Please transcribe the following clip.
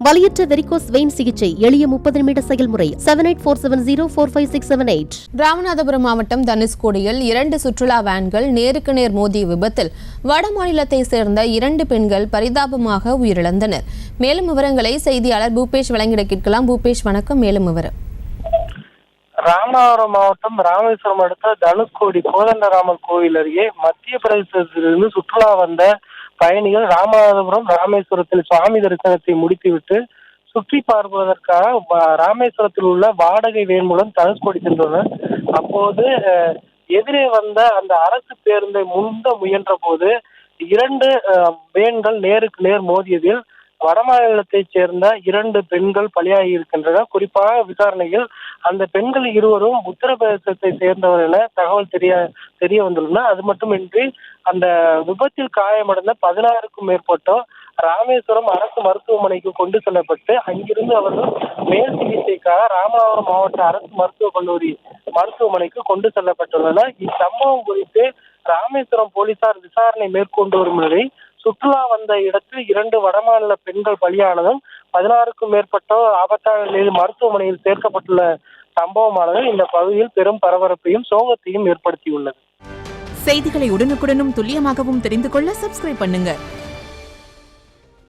வலியற்ற varicose vein சிகிச்சை எளிய 30 நிமிட செயல்முறை 7847045678. ராமநாதபுரம் மாவட்டம் தனுஷ்கோடியில் 2 சுற்றுலா வேன்கள் நேருக்கு நேர் மோதிய விபத்தில் வட மாநிலத்தை சேர்ந்த 2 பெண்கள் பரிதாபமாக உயிரிழந்தனர். மேலும் விவரங்களை செய்தியாளர் பூபேஷ் வழங்கிட கேட்கலாம். பூபேஷ், வணக்கம். மேலும் விவரம். ராமநாதபுரம் மாவட்டம் ராமேஸ்வரம் அடுத்த தனுஷ்கோடி கோதண்டராமர் கோவில் அருகே மத்திய பிரதேசத்திலிருந்து சுற்றுலா வந்த பயணிகள் ராமநாதபுரம் ராமேஸ்வரத்தில் சுவாமி தரிசனத்தை முடித்துவிட்டு சுற்றி பார்ப்பதற்காக ராமேஸ்வரத்தில் உள்ள வாடகை வேன் மூலம் தனுஷ்கோடி சென்றுள்ளனர். அப்போது எதிரே வந்த அந்த அரசு பேருந்தை முந்த முயன்ற போது 2 வேன்கள் நேருக்கு நேர் மோதியதில் வடமாநிலத்தைச் சேர்ந்த 2 பெண்கள் பலியாகி இருக்கின்றனர். குறிப்பாக விசாரணையில் அந்த பெண்கள் இருவரும் உத்தரப்பிரதேசத்தை சேர்ந்தவர் என தகவல் தெரிய வந்துள்ளன. அது மட்டுமின்றி அந்த விபத்தில் காயமடைந்த 16க்கும் மேற்பட்டோர் ராமேஸ்வரம் அரசு மருத்துவமனைக்கு கொண்டு செல்லப்பட்டு அங்கிருந்து அவர்கள் மேல் சிகிச்சைக்காக ராமநாதபுரம் மாவட்ட அரசு மருத்துவக் கல்லூரி மருத்துவமனைக்கு கொண்டு செல்லப்பட்டுள்ளனர். இச்சம்பவம் குறித்து ராமேஸ்வரம் போலீசார் விசாரணை மேற்கொண்டு வரும் நிலையில் சுற்றுலா வந்த இடத்தில் 2 வடமாநில பெண்கள் பலியானதும் 16க்கும் மேற்பட்டோர் ஆபத்தான நிலையில் மருத்துவமனையில் சேர்க்கப்பட்டுள்ள சம்பவமானது இந்த பகுதியில் பெரும் பரபரப்பையும் சோகத்தையும் ஏற்படுத்தியுள்ளது. செய்திகளை உடனுக்குடனும் துல்லியமாகவும் தெரிந்து கொள்ள சப்ஸ்கிரைப் பண்ணுங்க.